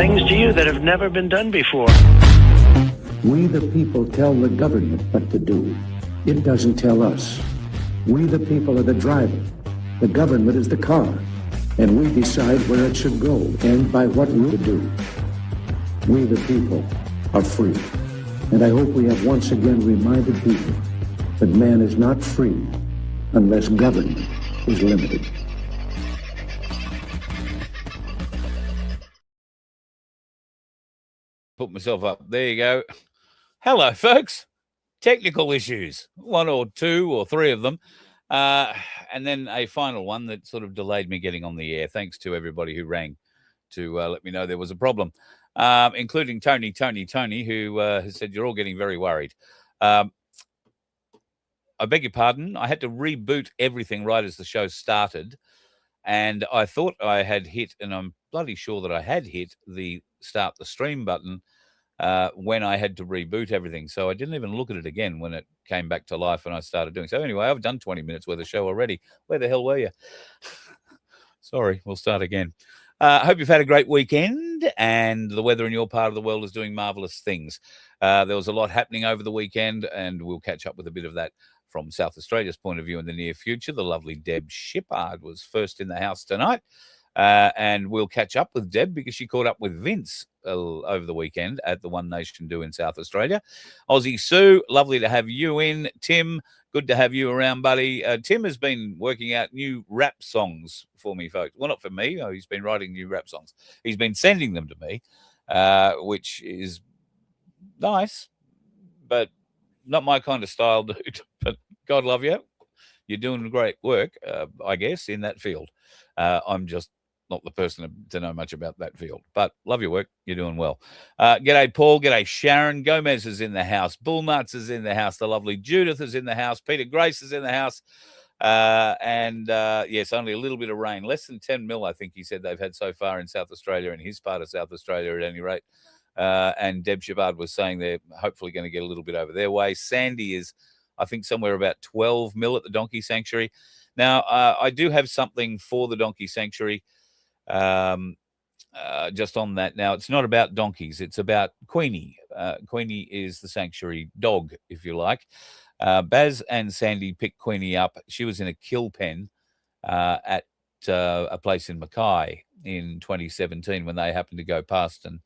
things to you that have never been done before. We the people tell the government what to do. It doesn't tell us. We the people are the driver. The government is the car. And we decide where it should go and by what route to do. We the people are free. And I hope we have once again reminded people that man is not free unless government is limited. Put myself up. There you go. Hello, folks. Technical issues. One or two or three of them. And then a final one that sort of delayed me getting on the air. Thanks to everybody who rang to let me know there was a problem, including Tony, who has said you're all getting very worried. I beg your pardon. I had to reboot everything right as the show started. And I thought I had hit, and I'm bloody sure that I had hit the start the stream button when I had to reboot everything. So I didn't even look at it again when it came back to life and I started doing. So anyway, I've done 20 minutes worth of show already. Where the hell were you? Sorry, we'll start again. I hope you've had a great weekend and the weather in your part of the world is doing marvelous things. There was a lot happening over the weekend and we'll catch up with a bit of that from South Australia's point of view in the near future. The lovely Deb Shippard was first in the house tonight. And we'll catch up with Deb because she caught up with Vince over the weekend at the One Nation Do in South Australia. Aussie Sue, lovely to have you in. Tim, good to have you around, buddy. Tim has been working out new rap songs for me, folks. Well, not for me. He's been writing new rap songs. He's been sending them to me, which is nice, but not my kind of style, dude. But God love you. You're doing great work, I guess, in that field. I'm just not the person to know much about that field, but love your work. You're doing well. G'day, Paul. G'day, Sharon. Gomez is in the house. Bullnuts is in the house. The lovely Judith is in the house. Peter Grace is in the house. Yes, only a little bit of rain. Less than 10 mil, I think he said they've had so far in South Australia, in his part of South Australia at any rate. And Deb Shippard was saying they're hopefully going to get a little bit over their way. Sandy is, I think, somewhere about 12 mil at the Donkey Sanctuary. Now, I do have something for the Donkey Sanctuary just on that. Now, it's not about donkeys. It's about Queenie. Queenie is the sanctuary dog, if you like. Baz and Sandy picked Queenie up. She was in a kill pen at a place in Mackay in 2017 when they happened to go past, and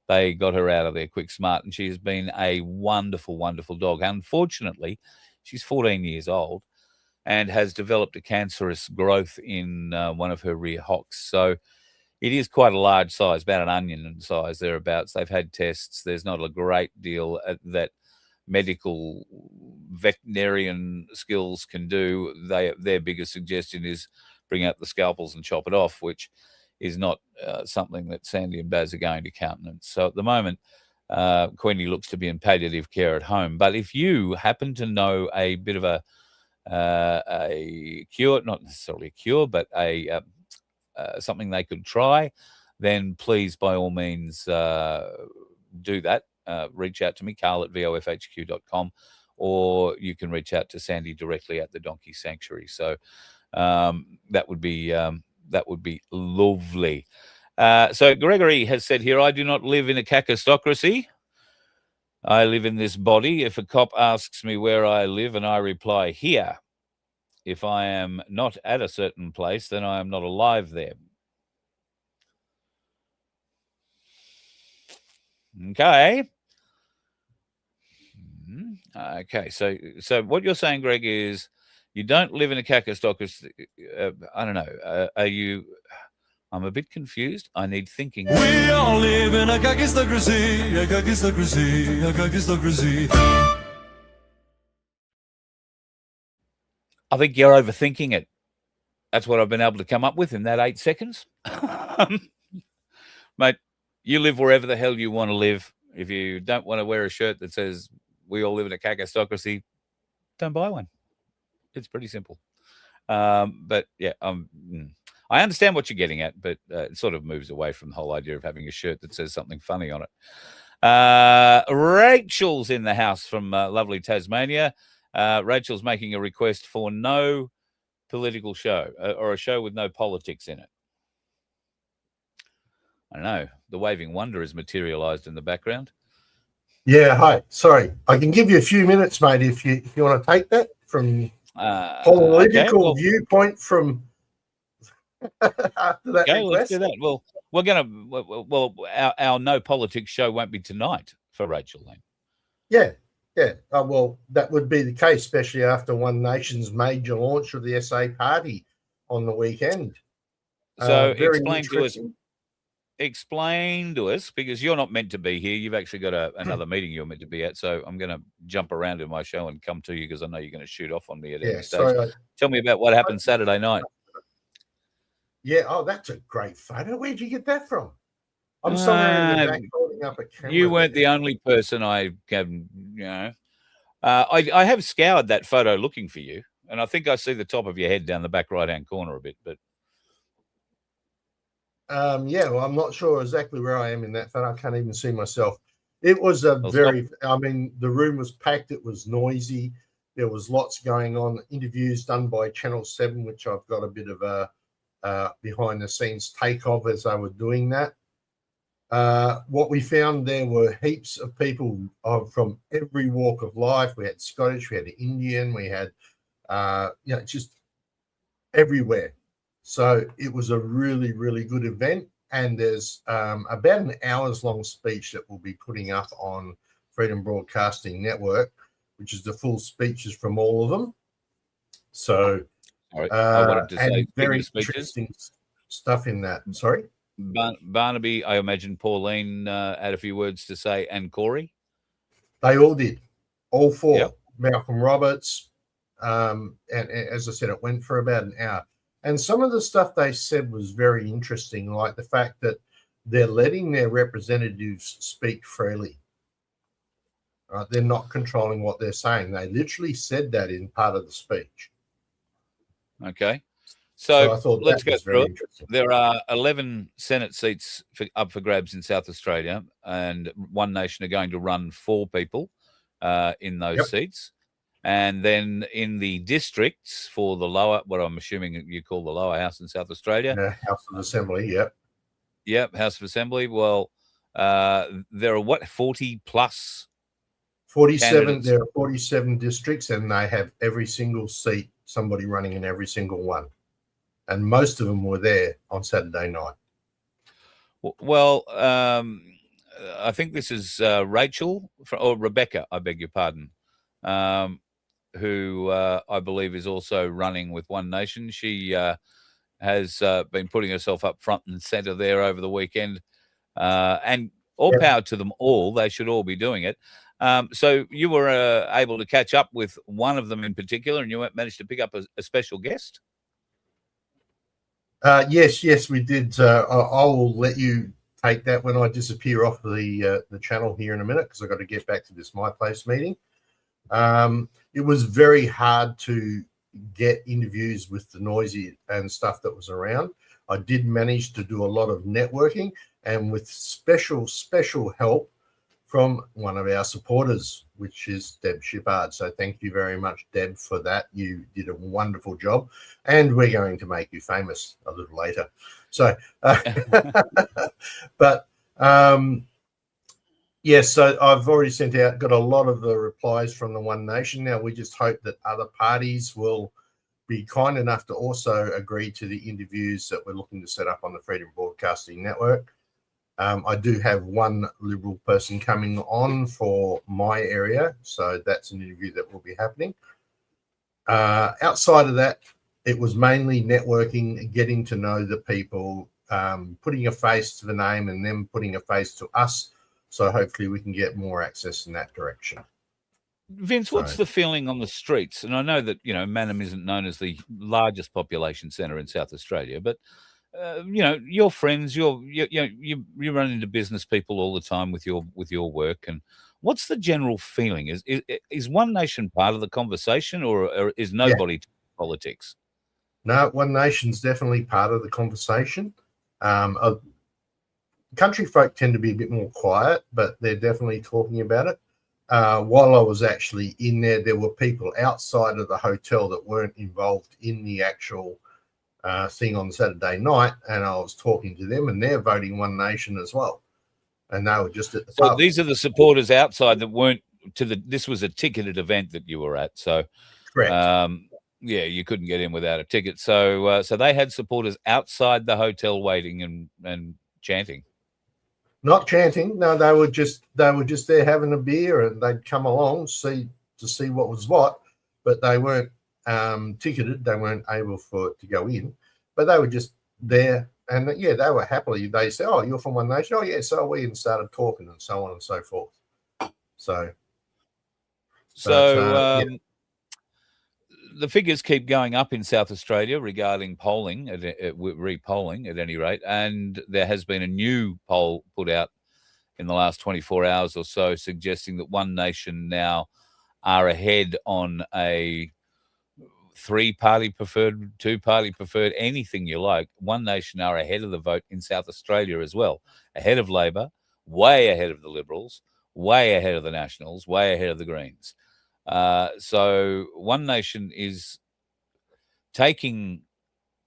they got her out of there quick, smart, and she has been a wonderful, wonderful dog. Unfortunately, she's 14 years old and has developed a cancerous growth in one of her rear hocks. So it is quite a large size, about an onion in size, thereabouts. They've had tests. There's not a great deal that medical veterinarian skills can do. Their biggest suggestion is bring out the scalpels and chop it off, which is not something that Sandy and Baz are going to countenance. So at the moment, Queenie looks to be in palliative care at home. But if you happen to know a bit of a cure, not necessarily a cure, but a something they could try, then please, by all means, do that. Reach out to me, carl@vofhq.com, or you can reach out to Sandy directly at the Donkey Sanctuary. So that would be lovely. So Gregory has said here, I do not live in a cacistocracy. I live in this body. If a cop asks me where I live and I reply here, if I am not at a certain place, then I am not alive there. Okay. Okay. So what you're saying, Greg, is you don't live in a cacistocracy. I don't know. Are you? I'm a bit confused. I need thinking. We all live in a cacistocracy, a cacistocracy, a cacistocracy. I think you're overthinking it. That's what I've been able to come up with in that 8 seconds. Mate, you live wherever the hell you want to live. If you don't want to wear a shirt that says we all live in a cacistocracy, don't buy one. It's pretty simple. But yeah, I understand what you're getting at, but it sort of moves away from the whole idea of having a shirt that says something funny on it. Rachel's in the house from lovely Tasmania. Rachel's making a request for no political show or a show with no politics in it. I know the waving wonder is materialized in the background. Yeah, hi. Sorry, I can give you a few minutes, mate, if you want to take that from political okay, viewpoint from after that okay, let's request. do that. Well, we're gonna. Well, our no politics show won't be tonight for Rachel then. Yeah. Well, that would be the case, especially after One Nation's major launch of the SA party on the weekend. So Very explain to us, because you're not meant to be here. You've actually got another meeting you're meant to be at. So I'm going to jump around in my show and come to you because I know you're going to shoot off on me at any stage. Sorry, Tell me about what happened Saturday night. Yeah. Oh, that's a great photo. Where'd you get that from? I'm somewhere in the back holding up a camera. You weren't the only person I can, I have scoured that photo looking for you, and I think I see the top of your head down the back right-hand corner a bit, but. Yeah, well, I'm not sure exactly where I am in that photo. I can't even see myself. It was the room was packed. It was noisy. There was lots going on. Interviews done by Channel 7, which I've got a bit of a behind-the-scenes take of as they were doing that. What we found there were heaps of people from every walk of life. We had Scottish, we had Indian, we had, just everywhere. So it was a really, really good event. And there's about an hour's long speech that we'll be putting up on Freedom Broadcasting Network, which is the full speeches from all of them. So, I wanted to say very speeches. Interesting stuff in that. Sorry? Barnaby, I imagine Pauline had a few words to say, and Corey. They all did, all four. Yep. Malcolm Roberts, and as I said, it went for about an hour. And some of the stuff they said was very interesting, like the fact that they're letting their representatives speak freely. Right? They're not controlling what they're saying. They literally said that in part of the speech. Okay. So I thought let's go through it. interesting. There are 11 Senate seats up for grabs in South Australia, and One Nation are going to run 4 people in those seats. And then in the districts for the lower, what I'm assuming you call the lower house in South Australia. House of Assembly, yep. Yep, House of Assembly. Well, there are 40 plus? 47. Candidates. There are 47 districts, and they have every single seat, somebody running in every single one. And most of them were there on Saturday night. Well, I think this is Rachel, or Rebecca, I beg your pardon, who I believe is also running with One Nation. She has been putting herself up front and centre there over the weekend. And all power to them all. They should all be doing it. So you were able to catch up with one of them in particular, and you managed to pick up a special guest? Yes, we did. I will let you take that when I disappear off the channel here in a minute, because I've got to get back to this My Place meeting. It was very hard to get interviews with the noisy and stuff that was around. I did manage to do a lot of networking, and with special help from one of our supporters, which is Deb Shippard. So thank you very much, Deb, for that. You did a wonderful job, and we're going to make you famous a little later. So, but yes, so I've already got a lot of the replies from the One Nation. Now we just hope that other parties will be kind enough to also agree to the interviews that we're looking to set up on the Freedom Broadcasting Network. I do have one Liberal person coming on for my area, so that's an interview that will be happening. Outside of that, it was mainly networking, getting to know the people, putting a face to the name, and then putting a face to us. So hopefully we can get more access in that direction. Vince, what's the feeling on the streets? And I know that, Mannum isn't known as the largest population centre in South Australia, but your friends, you run into business people all the time with your work. And what's the general feeling? Is One Nation part of the conversation, or is nobody politics? No, One Nation's definitely part of the conversation. Country folk tend to be a bit more quiet, but they're definitely talking about it. While I was actually in there were people outside of the hotel that weren't involved in the actual thing on Saturday night, and I was talking to them, and they're voting One Nation as well. And they were just at the So pub. these are the supporters outside that weren't to the. This was a ticketed event that you were at, so Correct. yeah, you couldn't get in without a ticket. So so they had supporters outside the hotel waiting and chanting. Not chanting. No, they were just there having a beer, and they'd come along to see what was what, but they weren't ticketed. They weren't able to go in, but they were just there. And yeah, they were happily. They said, "Oh, you're from One Nation." "Oh, yeah, so are we," and started talking and so on and so forth. So yeah. The figures keep going up in South Australia regarding polling, re-polling at any rate, and there has been a new poll put out in the last 24 hours or so suggesting that One Nation now are ahead on a 3-party preferred, 2-party preferred, anything you like. One Nation are ahead of the vote in South Australia as well, ahead of Labor, way ahead of the Liberals, way ahead of the Nationals, way ahead of the Greens. So One Nation is taking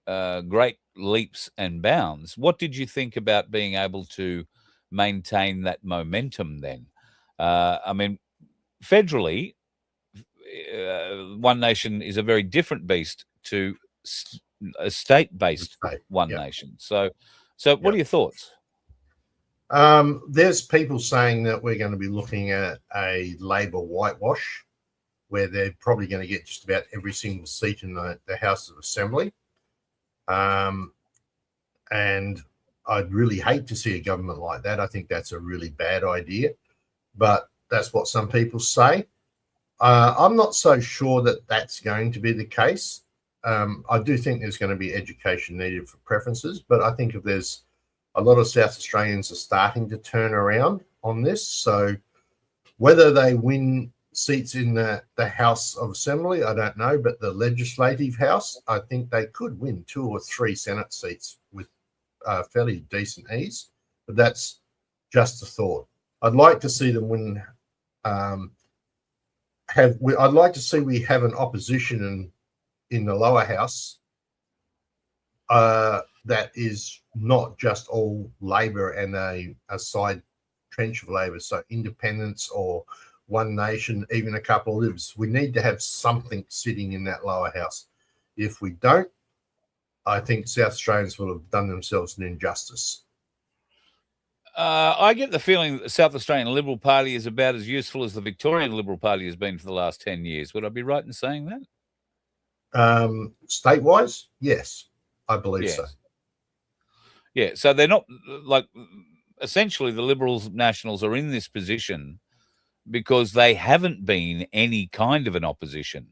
great leaps and bounds. What did you think about being able to maintain that momentum then? I mean, federally, One Nation is a very different beast to a state-based One Nation. So what are your thoughts? There's people saying that we're going to be looking at a Labor whitewash, where they're probably going to get just about every single seat in the House of Assembly. And I'd really hate to see a government like that. I think that's a really bad idea, but that's what some people say. I'm not so sure that that's going to be the case. I do think there's going to be education needed for preferences, but I think if there's a lot of South Australians are starting to turn around on this. So whether they win seats in the House of Assembly, I don't know, but the Legislative House, I think they could win 2 or 3 Senate seats with fairly decent ease, but that's just a thought. I'd like to see them win. I'd like to see we have an opposition in the lower house that is not just all Labor and a side trench of Labor, so independents or One Nation, even a couple of Libs. We need to have something sitting in that lower house. If we don't, I think South Australians will have done themselves an injustice. I get the feeling that the South Australian Liberal Party is about as useful as the Victorian Liberal Party has been for the last 10 years. Would I be right in saying that? State-wise, yes, I believe so. Yeah, so they're not like essentially the Liberals, Nationals are in this position because they haven't been any kind of an opposition.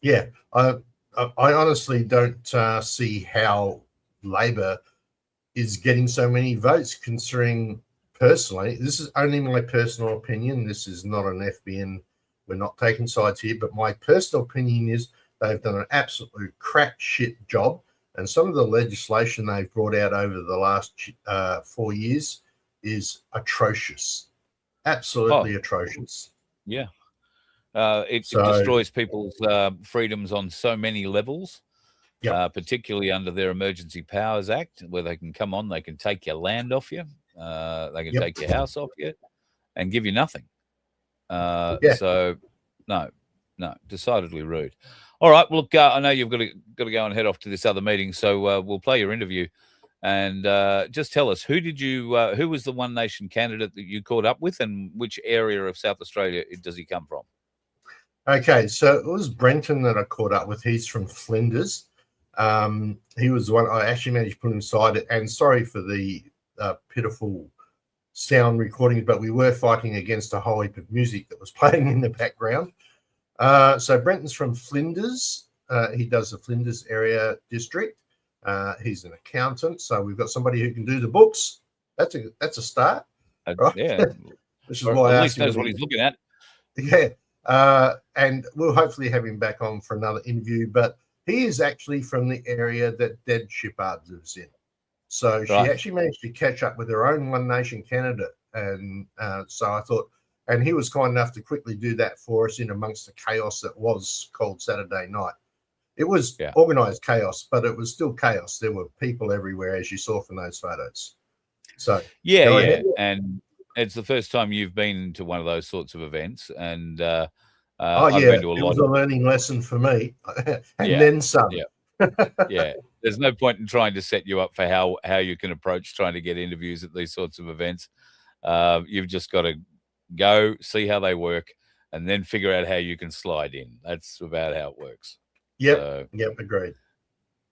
Yeah, I honestly don't see how Labor is getting so many votes, considering personally, this is only my personal opinion. This is not an FBN. We're not taking sides here, but my personal opinion is they've done an absolute crack shit job. And some of the legislation they've brought out over the last 4 years is atrocious. Absolutely atrocious. Yeah. It destroys people's freedoms on so many levels, particularly under their Emergency Powers Act, where they can come on, they can take your land off you, they can take your house off you and give you nothing. So, no, decidedly rude. All right, well, look, I know you've got to go and head off to this other meeting, so we'll play your interview. And just tell us, who was the One Nation candidate that you caught up with, and which area of South Australia does he come from? Okay, so it was Brenton that I caught up with. He's from Flinders. He was the one I actually managed to put him aside. And sorry for the pitiful sound recordings, but we were fighting against a whole heap of music that was playing in the background. So Brenton's from Flinders. He does the Flinders area district. He's an accountant, so we've got somebody who can do the books. That's a start. Right? Yeah. Which is why at least knows what he's looking at. Yeah. And we'll hopefully have him back on for another interview. But he is actually from the area that Deb Shippard lives in. So she actually managed to catch up with her own One Nation candidate. And so I thought, and he was kind enough to quickly do that for us in amongst the chaos that was Cold Saturday night. It was organized chaos, but it was still chaos. There were people everywhere, as you saw from those photos. So yeah, and it's the first time you've been to one of those sorts of events, and I've been to a lot. It was a learning lesson for me, and then some. Yeah, there's no point in trying to set you up for how you can approach trying to get interviews at these sorts of events. You've just got to go see how they work, and then figure out how you can slide in. That's about how it works. Yep, agreed.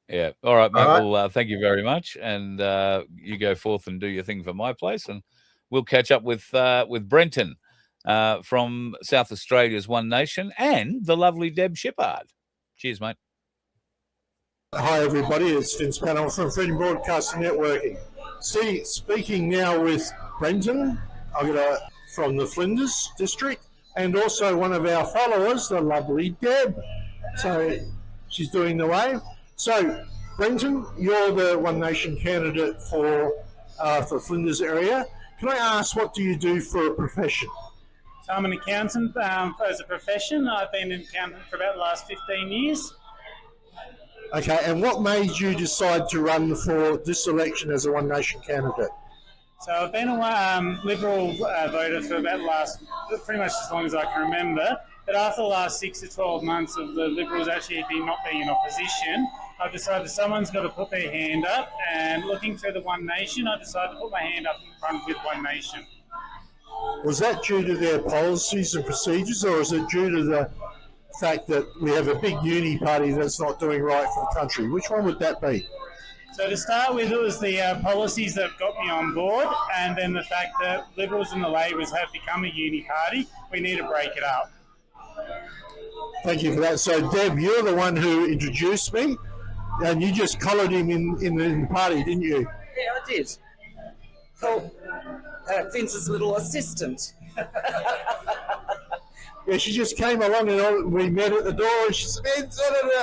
Yeah. All right, mate. Well, thank you very much, and you go forth and do your thing for my place, and we'll catch up with Brenton from South Australia's One Nation and the lovely Deb Shippard. Cheers, mate. Hi, everybody. It's Vince Pannell from Freedom Broadcasting Networking. Speaking now with Brenton from the Flinders district, and also one of our followers, the lovely Deb. So she's doing the wave. So, Brenton, you're the One Nation candidate for Flinders area. Can I ask, what do you do for a profession? So I'm an accountant as a profession. I've been an accountant for about the last 15 years. Okay, and what made you decide to run for this election as a One Nation candidate? So I've been a Liberal voter for about pretty much as long as I can remember. But after the last 6 to 12 months of the Liberals actually not being in opposition, I've decided someone's got to put their hand up, and looking through the One Nation, I decided to put my hand up and run with One Nation. Was that due to their policies and procedures, or is it due to the fact that we have a big uni party that's not doing right for the country? Which one would that be? So to start with, it was the policies that got me on board, and then the fact that Liberals and the Labours have become a uni party. We need to break it up. Thank you for that. So, Deb, you're the one who introduced me, and you just collared him in the party, didn't you? Yeah, I did. Called Vince's little assistant. Yeah, she just came along and we met at the door, and she said,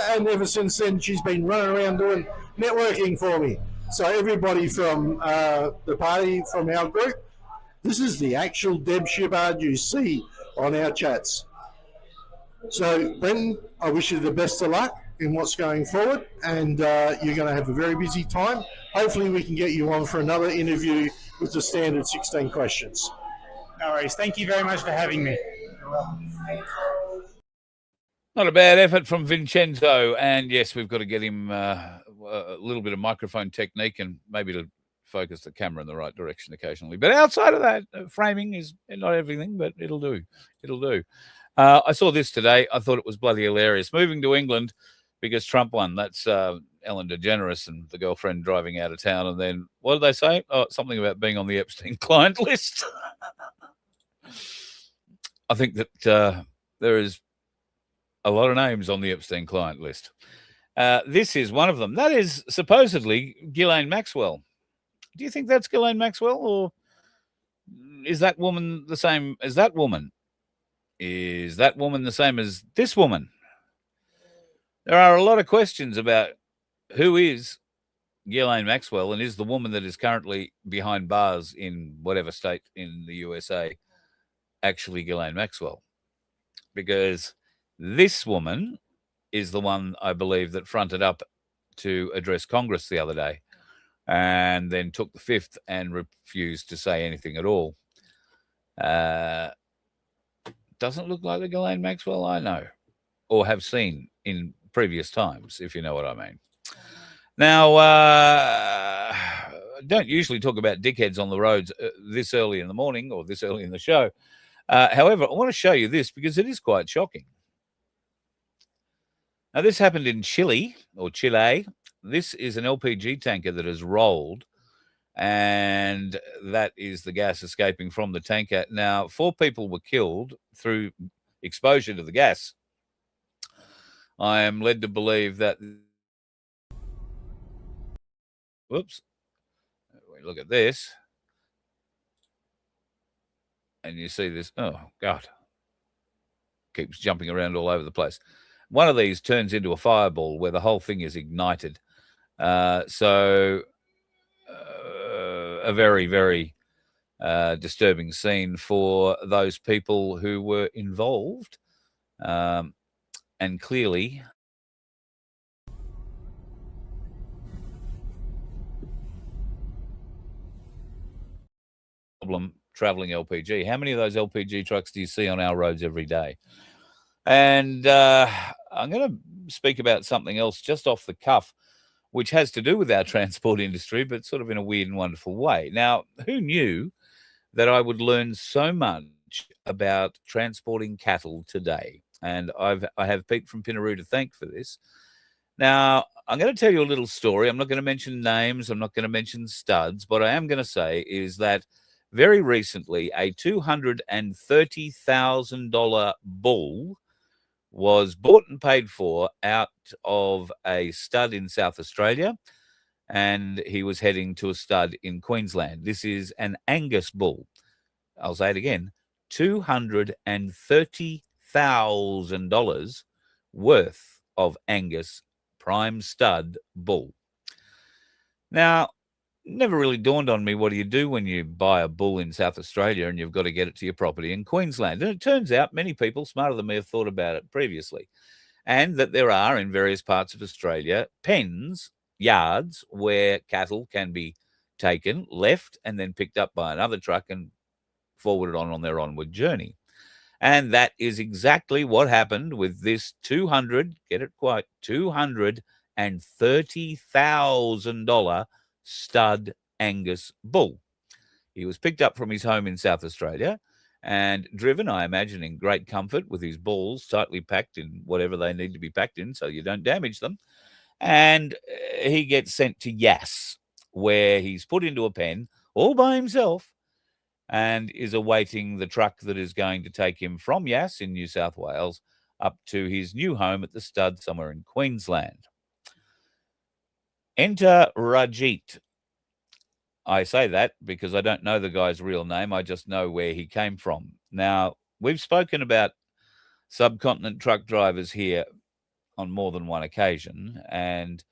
and ever since then she's been running around doing networking for me. So everybody from the party, from our group, this is the actual Deb Shippard you see on our chats. So, Brenton, I wish you the best of luck in what's going forward, and you're going to have a very busy time. Hopefully we can get you on for another interview with the standard 16 questions. No worries. Thank you very much for having me. Not a bad effort from Vincenzo, and yes, we've got to get him a little bit of microphone technique and maybe to focus the camera in the right direction occasionally. But outside of that, framing is not everything, but it'll do. It'll do. I saw this today. I thought it was bloody hilarious. Moving to England because Trump won. That's Ellen DeGeneres and the girlfriend driving out of town. And then what did they say? Oh, something about being on the Epstein client list. I think that there is a lot of names on the Epstein client list. This is one of them. That is supposedly Ghislaine Maxwell. Do you think that's Ghislaine Maxwell, or is that woman the same as that woman? Is that woman the same as this woman? There are a lot of questions about who is Ghislaine Maxwell, and is the woman that is currently behind bars in whatever state in the USA actually Ghislaine Maxwell? Because this woman is the one, I believe, that fronted up to address Congress the other day and then took the fifth and refused to say anything at all. Doesn't look like the Ghislaine Maxwell I know or have seen in previous times, if you know what I mean. Now, don't usually talk about dickheads on the roads this early in the morning or this early in the show. However, I want to show you this because it is quite shocking. Now, this happened in Chile, or Chile. This is an LPG tanker that has rolled, and that is the gas escaping from the tanker. Now, 4 people were killed through exposure to the gas. I am led to believe that... Whoops. Look at this. And you see this. Oh, God. Keeps jumping around all over the place. One of these turns into a fireball where the whole thing is ignited. So a very, very disturbing scene for those people who were involved. And clearly problem traveling LPG. How many of those LPG trucks do you see on our roads every day? And I'm going to speak about something else just off the cuff, which has to do with our transport industry, but sort of in a weird and wonderful way. Now, who knew that I would learn so much about transporting cattle today? And I have Pete from Pinaroo to thank for this. Now, I'm going to tell you a little story. I'm not going to mention names. I'm not going to mention studs. What I am going to say is that very recently, a $230,000 bull was bought and paid for out of a stud in South Australia, and he was heading to a stud in Queensland. This is an Angus bull. I'll say it again, $230,000 worth of Angus prime stud bull. Now, never really dawned on me, what do you do when you buy a bull in South Australia and you've got to get it to your property in Queensland? And it turns out many people smarter than me have thought about it previously, and that there are in various parts of Australia pens, yards, where cattle can be taken, left, and then picked up by another truck and forwarded on their onward journey. And that is exactly what happened with this $230,000 stud Angus bull. He was picked up from his home in South Australia and driven, I imagine, in great comfort with his balls tightly packed in whatever they need to be packed in so you don't damage them. And he gets sent to Yass, where he's put into a pen all by himself and is awaiting the truck that is going to take him from Yass in New South Wales up to his new home at the stud somewhere in Queensland. Enter Rajit. I say that because I don't know the guy's real name. I just know where he came from. Now, we've spoken about subcontinent truck drivers here on more than one occasion, and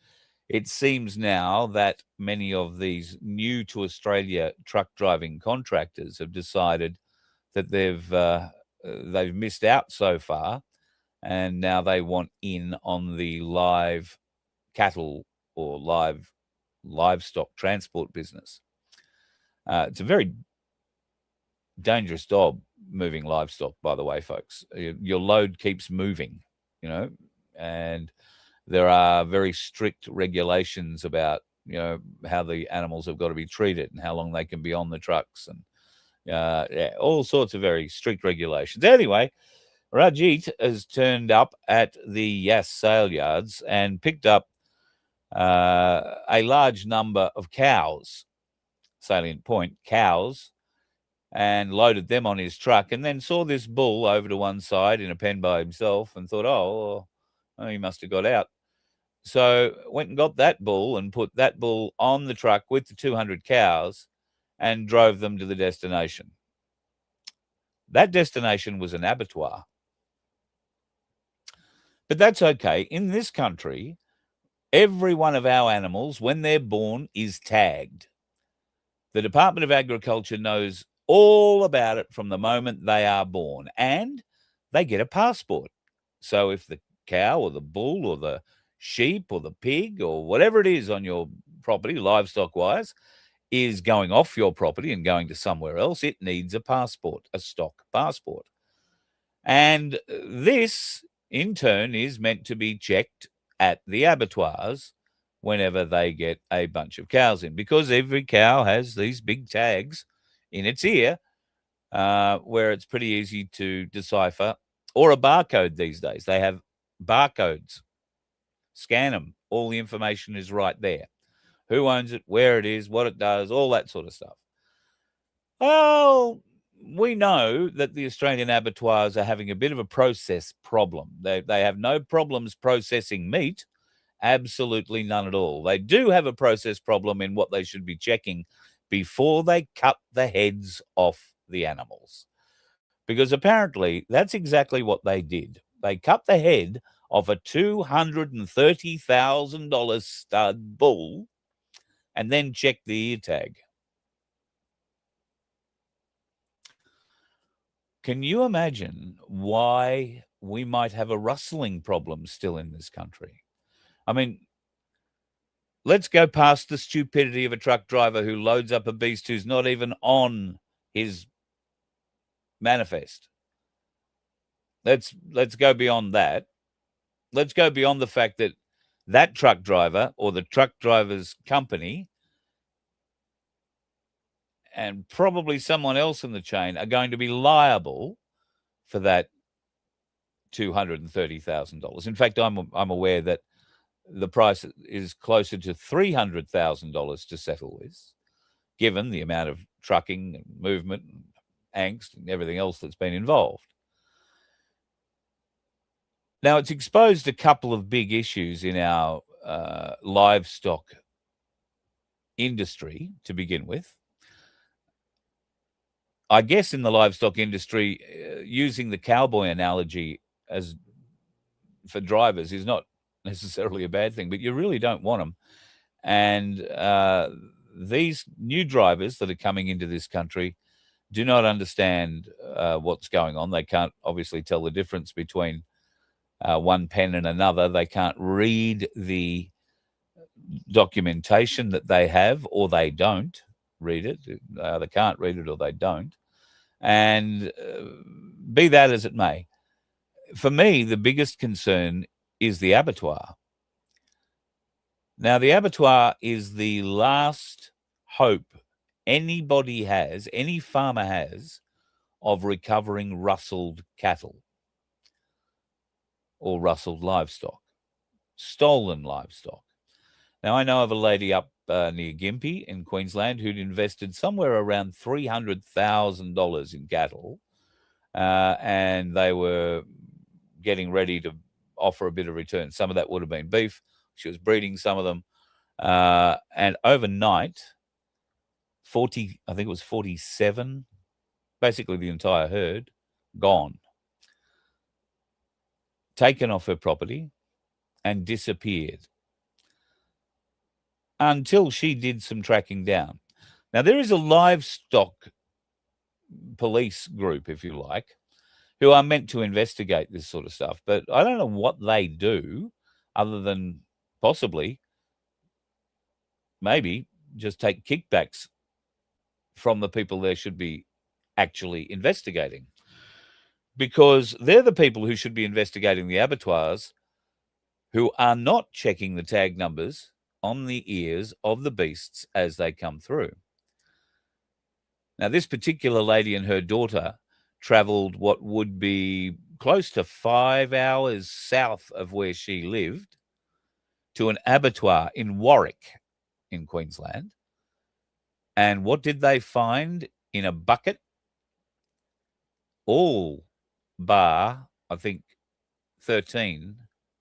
it seems now that many of these new to Australia truck driving contractors have decided that they've missed out so far, and now they want in on the live cattle or livestock transport business. It's a very dangerous job moving livestock, by the way, folks. Your load keeps moving, and there are very strict regulations about, how the animals have got to be treated and how long they can be on the trucks, and all sorts of very strict regulations. Anyway, Rajit has turned up at the Yass sale yards and picked up a large number of cows, salient point, cows, and loaded them on his truck, and then saw this bull over to one side in a pen by himself and thought, oh, he must have got out. So went and got that bull and put that bull on the truck with the 200 cows and drove them to the destination. That destination was an abattoir. But that's okay. In this country, every one of our animals, when they're born, is tagged. The Department of Agriculture knows all about it from the moment they are born, and they get a passport. So if the cow or the bull or the sheep or the pig or whatever it is on your property, livestock-wise, is going off your property and going to somewhere else, it needs a passport, a stock passport. And this, in turn, is meant to be checked at the abattoirs whenever they get a bunch of cows in, because every cow has these big tags in its ear where it's pretty easy to decipher, or a barcode these days. They have barcodes. Scan them. All the information is right there. Who owns it, where it is, what it does, all that sort of stuff. Well, we know that the Australian abattoirs are having a bit of a process problem. They have no problems processing meat, absolutely none at all. They do have a process problem in what they should be checking before they cut the heads off the animals. Because apparently that's exactly what they did. They cut the head of a $230,000 stud bull and then checked the ear tag. Can you imagine why we might have a rustling problem still in this country? I mean, let's go past the stupidity of a truck driver who loads up a beast who's not even on is manifest. Let's go beyond that. Let's go beyond the fact that that truck driver or the truck driver's company and probably someone else in the chain are going to be liable for that $230,000. In fact, I'm aware that the price is closer to $300,000 to settle this, given the amount of trucking and movement and angst and everything else that's been involved. Now, it's exposed a couple of big issues in our livestock industry to begin with. I guess in the livestock industry, using the cowboy analogy as for drivers is not necessarily a bad thing, but you really don't want them. And these new drivers that are coming into this country do not understand what's going on. They can't obviously tell the difference between one pen and another. They can't read the documentation that they have, or they don't read it. They can't read it or they don't. And be that as it may, for me, the biggest concern is the abattoir. Now, the abattoir is the last hope anybody has, any farmer has, of recovering rustled cattle or rustled livestock, stolen livestock. Now, I know of a lady up near Gympie in Queensland who'd invested somewhere around $300,000 in cattle, and they were getting ready to offer a bit of return. Some of that would have been beef. She was breeding some of them. And overnight, I think it was 47, basically the entire herd, gone. Taken off her property and disappeared until she did some tracking down. Now, there is a livestock police group, if you like, who are meant to investigate this sort of stuff, but I don't know what they do other than possibly maybe just take kickbacks from the people they should be actually investigating, because they're the people who should be investigating the abattoirs who are not checking the tag numbers on the ears of the beasts as they come through. Now, this particular lady and her daughter traveled what would be close to 5 hours south of where she lived to an abattoir in Warwick in Queensland. And what did they find in a bucket? All bar, I think, 13.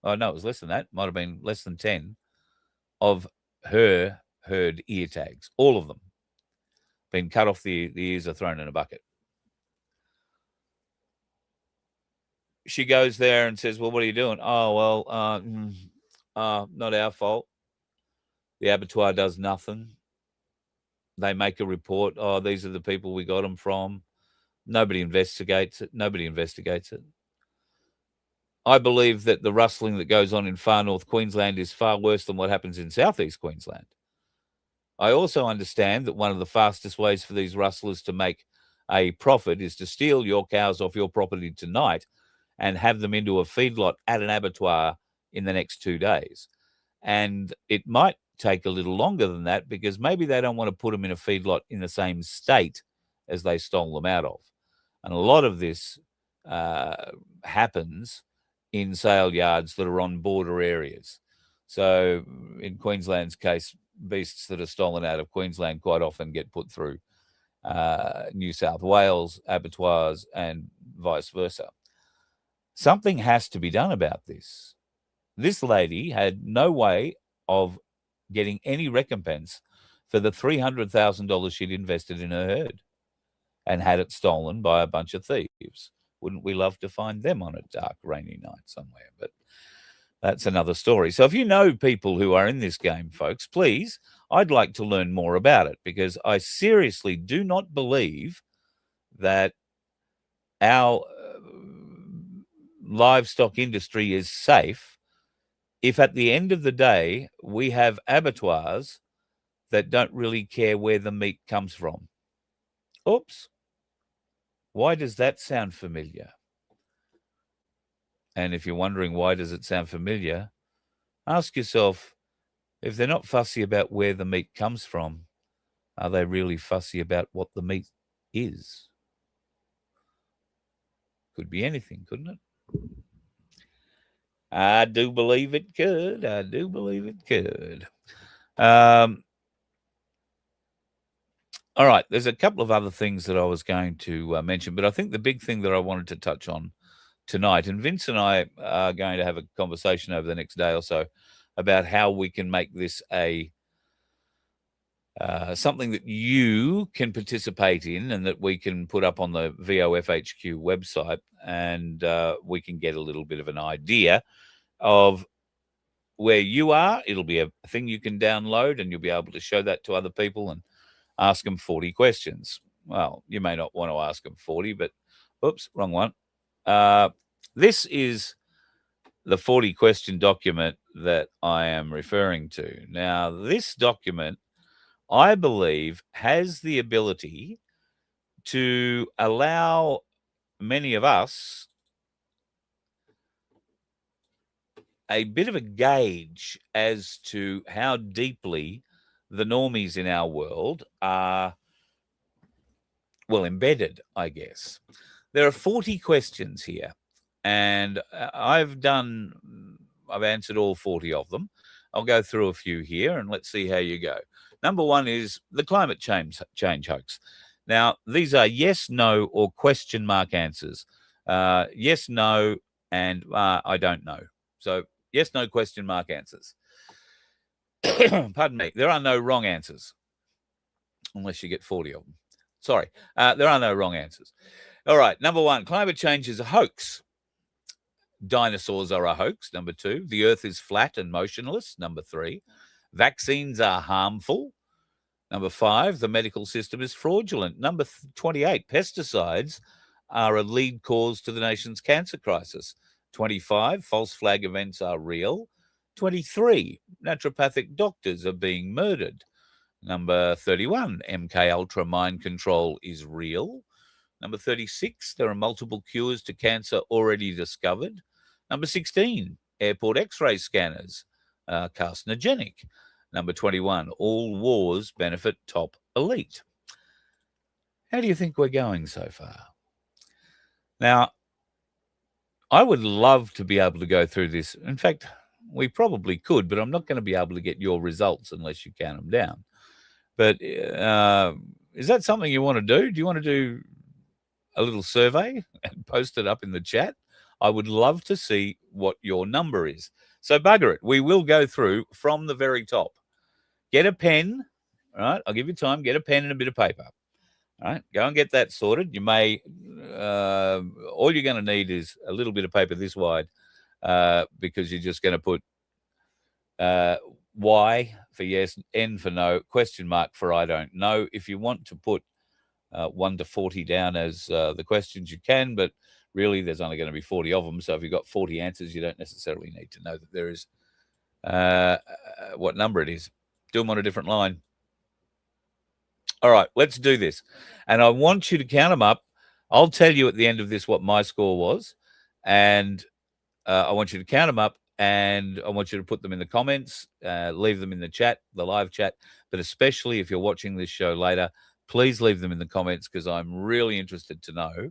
Oh, no, it was less than that. Might have been less than 10 of her herd ear tags. All of them been cut off. The ears are thrown in a bucket. She goes there and says, well, what are you doing? Oh, well, not our fault. The abattoir does nothing. They make a report. Oh, these are the people we got them from. Nobody investigates it. I believe that the rustling that goes on in far north Queensland is far worse than what happens in southeast Queensland. I also understand that one of the fastest ways for these rustlers to make a profit is to steal your cows off your property tonight and have them into a feedlot at an abattoir in the next 2 days. And it might take a little longer than that because maybe they don't want to put them in a feedlot in the same state as they stole them out of. And a lot of this happens in sale yards that are on border areas. So in Queensland's case, beasts that are stolen out of Queensland quite often get put through New South Wales abattoirs and vice versa. Something has to be done about this. This lady had no way of getting any recompense for the $300,000 she'd invested in her herd and had it stolen by a bunch of thieves. Wouldn't we love to find them on a dark, rainy night somewhere? But that's another story. So if you know people who are in this game, folks, please, I'd like to learn more about it, because I seriously do not believe that our livestock industry is safe if at the end of the day we have abattoirs that don't really care where the meat comes from. Oops, Why does that sound familiar? And if you're wondering why does it sound familiar, ask yourself, if they're not fussy about where the meat comes from, are they really fussy about what the meat is? Could be anything, couldn't it? I do believe it could. I do believe it could. All right, there's a couple of other things that I was going to mention, but I think the big thing that I wanted to touch on tonight, and Vince and I are going to have a conversation over the next day or so about how we can make this a something that you can participate in and that we can put up on the VOFHQ website, and we can get a little bit of an idea of where you are. It'll be a thing you can download, and you'll be able to show that to other people and ask them 40 questions. Well, you may not want to ask them 40, but oops, wrong one. This is the 40-question document that I am referring to. Now, this document, I believe, has the ability to allow many of us a bit of a gauge as to how deeply the normies in our world are, well, embedded, I guess. There are 40 questions here, and I've answered all 40 of them. I'll go through a few here, and let's see how you go. Number one is the climate change hoax. Now, these are yes, no, or question mark answers. Yes, no, and I don't know. So yes, no, question mark answers. Pardon me. There are no wrong answers, unless you get 40 of them. Sorry. There are no wrong answers. All right. Number one, climate change is a hoax. Dinosaurs are a hoax. Number two, the earth is flat and motionless. Number three, vaccines are harmful. Number five, the medical system is fraudulent. Number 28, pesticides are a lead cause to the nation's cancer crisis. 25, false flag events are real. 23, naturopathic doctors are being murdered. Number 31, MK Ultra mind control is real. Number 36, there are multiple cures to cancer already discovered. Number 16, airport X-ray scanners are carcinogenic. Number 21, all wars benefit top elite. How do you think we're going so far? Now, I would love to be able to go through this. In fact, we probably could, but I'm not going to be able to get your results unless you count them down. But is that something you want to do? Do you want to do a little survey and post it up in the chat? I would love to see what your number is. So bugger it. We will go through from the very top. Get a pen. All right. I'll give you time. Get a pen and a bit of paper. All right. Go and get that sorted. You may, all you're going to need is a little bit of paper this wide, because you're just going to put Y for yes, N for no, question mark for I don't know. If you want to put 1 to 40 down as the questions, you can, but really there's only going to be 40 of them. So if you've got 40 answers, you don't necessarily need to know that there is what number it is. Do them on a different line. All right, let's do this. And I want you to count them up. I'll tell you at the end of this what my score was. And I want you to count them up, and I want you to put them in the comments, leave them in the chat, the live chat. But especially if you're watching this show later, please leave them in the comments, because I'm really interested to know.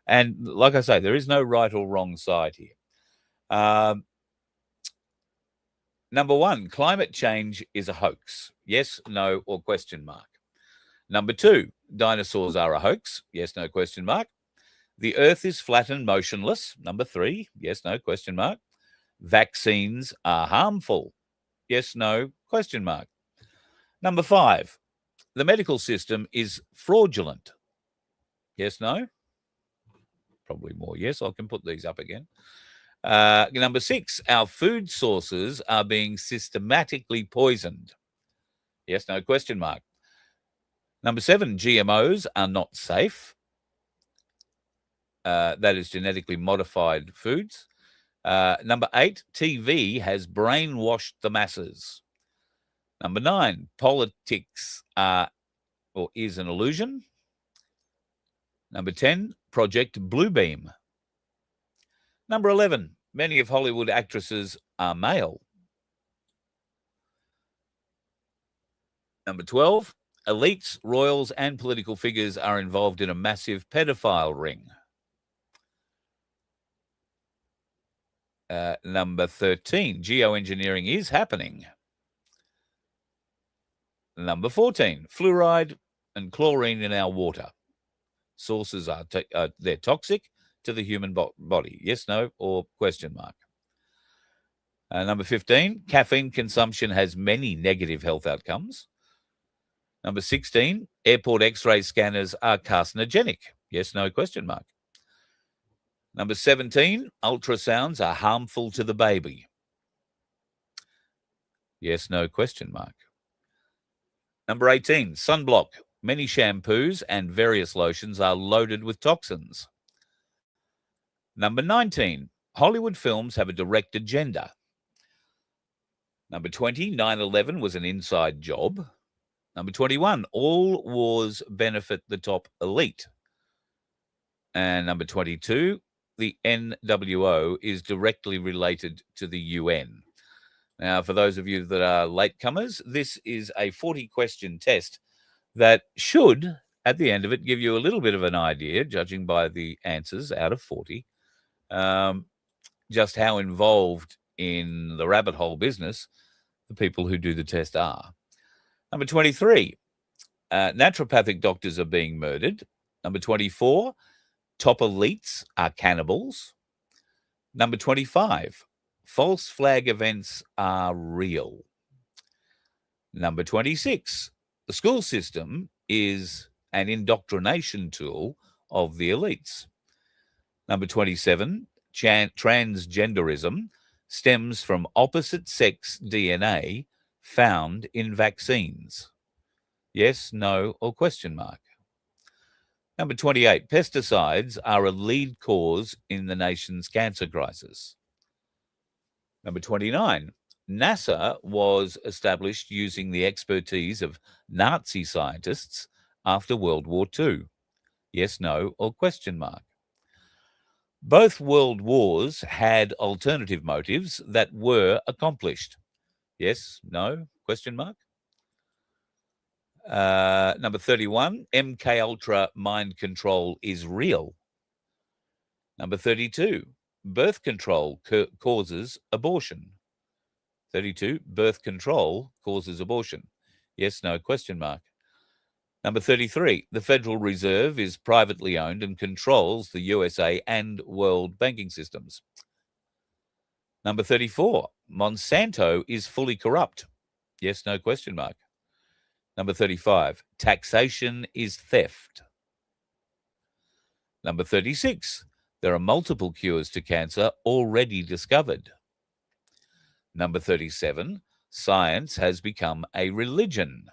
And like I say, there is no right or wrong side here. Number one, climate change is a hoax. Yes, no, or question mark. Number two, dinosaurs are a hoax. Yes, no, question mark. The earth is flat and motionless. Number three, yes, no, question mark. Vaccines are harmful. Yes, no, question mark. Number five, the medical system is fraudulent. Yes, no? Probably more yes. I can put these up again. Number six, our food sources are being systematically poisoned. Yes, no, question mark. Number seven, GMOs are not safe. That is genetically modified foods. Number eight, TV has brainwashed the masses. Number nine, politics are or is an illusion. Number 10, Project Bluebeam. Number 11, many of Hollywood actresses are male. Number 12, elites, royals, and political figures are involved in a massive pedophile ring. Number 13, geoengineering is happening. Number 14, fluoride and chlorine in our water. Sources are they're toxic to the human body. Yes, no, or question mark. Number 15, caffeine consumption has many negative health outcomes. Number 16, airport X-ray scanners are carcinogenic. Yes, no, question mark. Number 17, ultrasounds are harmful to the baby. Yes, no, question mark. Number 18, sunblock. Many shampoos and various lotions are loaded with toxins. Number 19, Hollywood films have a direct agenda. Number 20, 9/11 was an inside job. Number 21, all wars benefit the top elite. And number 22, the NWO is directly related to the UN. Now, for those of you that are latecomers, this is a 40-question test that should, at the end of it, give you a little bit of an idea, judging by the answers out of 40, just how involved in the rabbit hole business the people who do the test are. Number 23, naturopathic doctors are being murdered. Number 24, top elites are cannibals. Number 25, false flag events are real. Number 26, the school system is an indoctrination tool of the elites. Number 27, transgenderism stems from opposite sex DNA found in vaccines. Yes, no, or question mark. Number 28, pesticides are a lead cause in the nation's cancer crisis. Number 29, NASA was established using the expertise of Nazi scientists after World War II. Yes, no, or question mark. Both world wars had alternative motives that were accomplished. Yes, no, question mark. Number 31, MK Ultra mind control is real. Number 32, birth control causes abortion. 32, birth control causes abortion. Yes, no, question mark. Number 33, the Federal Reserve is privately owned and controls the USA and world banking systems. Number 34, Monsanto is fully corrupt. Yes, no, question mark. Number 35, taxation is theft. Number 36, there are multiple cures to cancer already discovered. Number 37, science has become a religion.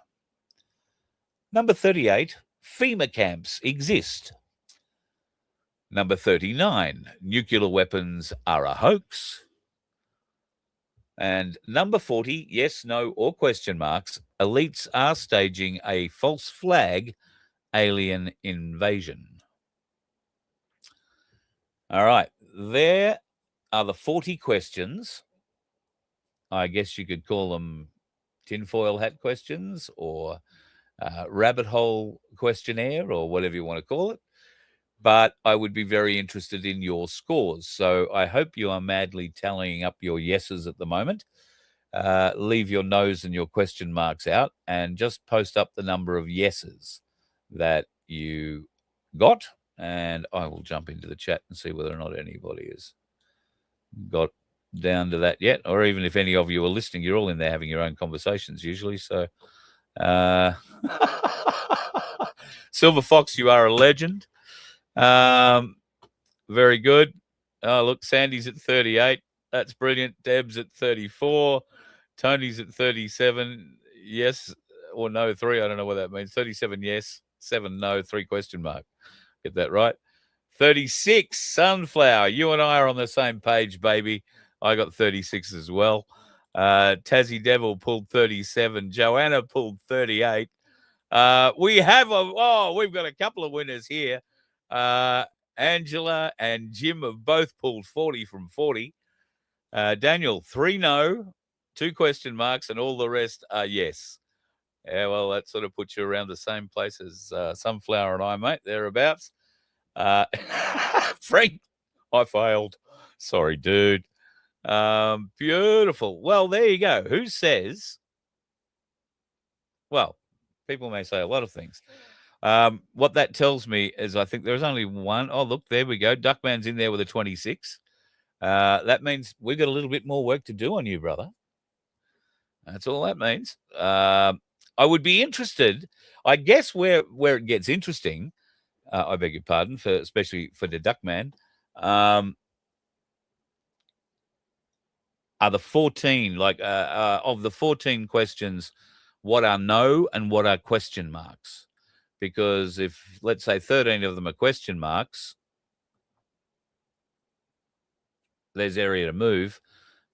Number 38, FEMA camps exist. Number 39, nuclear weapons are a hoax. And number 40, yes, no, or question marks, elites are staging a false flag alien invasion. All right, there are the 40 questions. I guess you could call them tinfoil hat questions or rabbit hole questionnaire or whatever you want to call it. But I would be very interested in your scores. So I hope you are madly tallying up your yeses at the moment. Leave your no's and your question marks out and just post up the number of yeses that you got. And I will jump into the chat and see whether or not anybody has got down to that yet. Or even if any of you are listening, you're all in there having your own conversations usually. So Silver Fox, you are a legend. Very good. Oh, look, Sandy's at 38. That's brilliant. Deb's at 34. Tony's at 37. Yes or no, 3. I don't know what that means. 37 yes, 7 no, 3 question mark. Get that right. 36, Sunflower. You and I are on the same page, baby. I got 36 as well. Tassie Devil pulled 37. Joanna pulled 38. We've got a couple of winners here. Angela and Jim have both pulled 40 from 40. Daniel, 3 no, 2 question marks, and all the rest are yes. Yeah, well, that sort of puts you around the same place as Sunflower and I, mate, thereabouts. Frank, I failed. Sorry, dude. Beautiful. Well, there you go. Who says? Well, people may say a lot of things. What that tells me is I think there's only one. Oh, look, there we go. Duckman's in there with a 26. That means we've got a little bit more work to do on you, brother. That's all that means. I would be interested, I guess, where it gets interesting, I beg your pardon, especially for the Duckman, are the 14, of the 14 questions, what are no and what are question marks? Because if, let's say, 13 of them are question marks, there's area to move.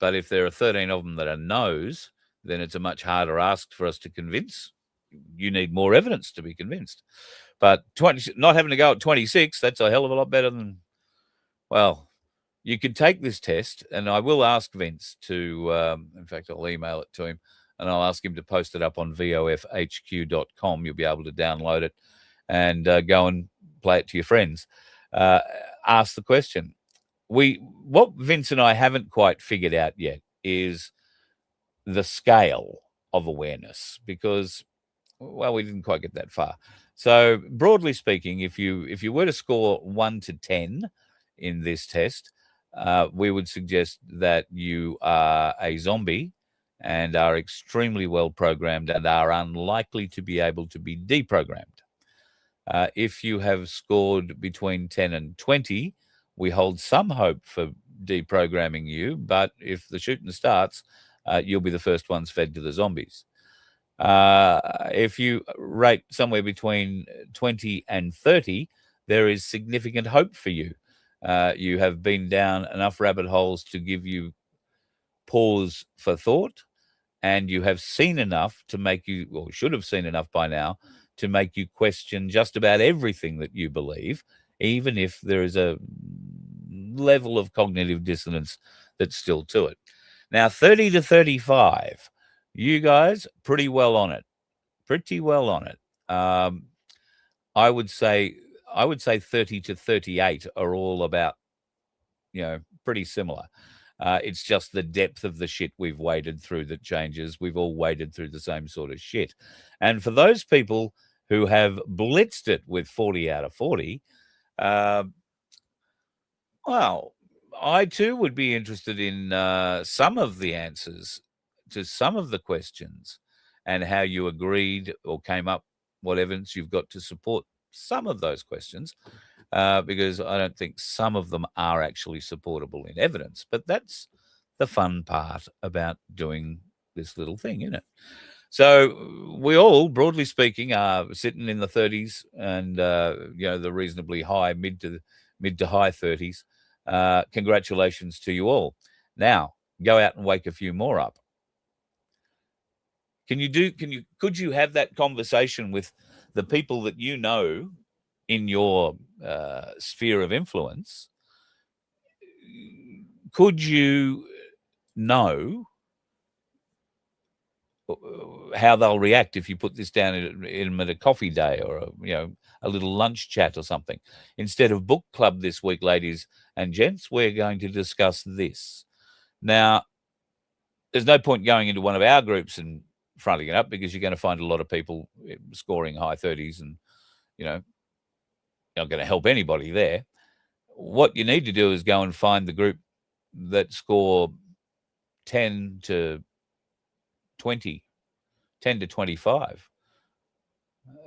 But if there are 13 of them that are no's, then it's a much harder ask for us to convince. You need more evidence to be convinced. But not having to go at 26, that's a hell of a lot better than, well, you could take this test, and I will ask Vince to, in fact, I'll email it to him, and I'll ask him to post it up on vofhq.com. You'll be able to download it and go and play it to your friends. Ask the question. What Vince and I haven't quite figured out yet is the scale of awareness, because, well, we didn't quite get that far. So broadly speaking, if you were to score 1 to 10 in this test, we would suggest that you are a zombie and are extremely well programmed and are unlikely to be able to be deprogrammed. If you have scored between 10 and 20, we hold some hope for deprogramming you, but if the shooting starts, you'll be the first ones fed to the zombies. If you rate somewhere between 20 and 30, there is significant hope for you. You have been down enough rabbit holes to give you pause for thought, and you have seen enough to make you, or should have seen enough by now, to make you question just about everything that you believe, even if there is a level of cognitive dissonance that's still to it. Now, 30 to 35, you guys pretty well on it. Pretty well on it. I would say 30 to 38 are all about, pretty similar. It's just the depth of the shit we've waded through that changes. We've all waded through the same sort of shit. And for those people who have blitzed it with 40 out of 40, well, I too would be interested in some of the answers to some of the questions and how you agreed or came up, what evidence you've got to support some of those questions, because I don't think some of them are actually supportable in evidence. But that's the fun part about doing this little thing, isn't it? So we all, broadly speaking, are sitting in the 30s and, the reasonably high, mid to high 30s. Congratulations to you all. Now, go out and wake a few more up. Could you have that conversation with the people that you know in your sphere of influence? Could you know how they'll react if you put this down in at a coffee day or a little lunch chat or something? Instead of book club this week, ladies and gents, we're going to discuss this. Now, there's no point going into one of our groups and fronting it up, because you're going to find a lot of people scoring high 30s and, not going to help anybody there. What you need to do is go and find the group that score 10 to 20, 10 to 25.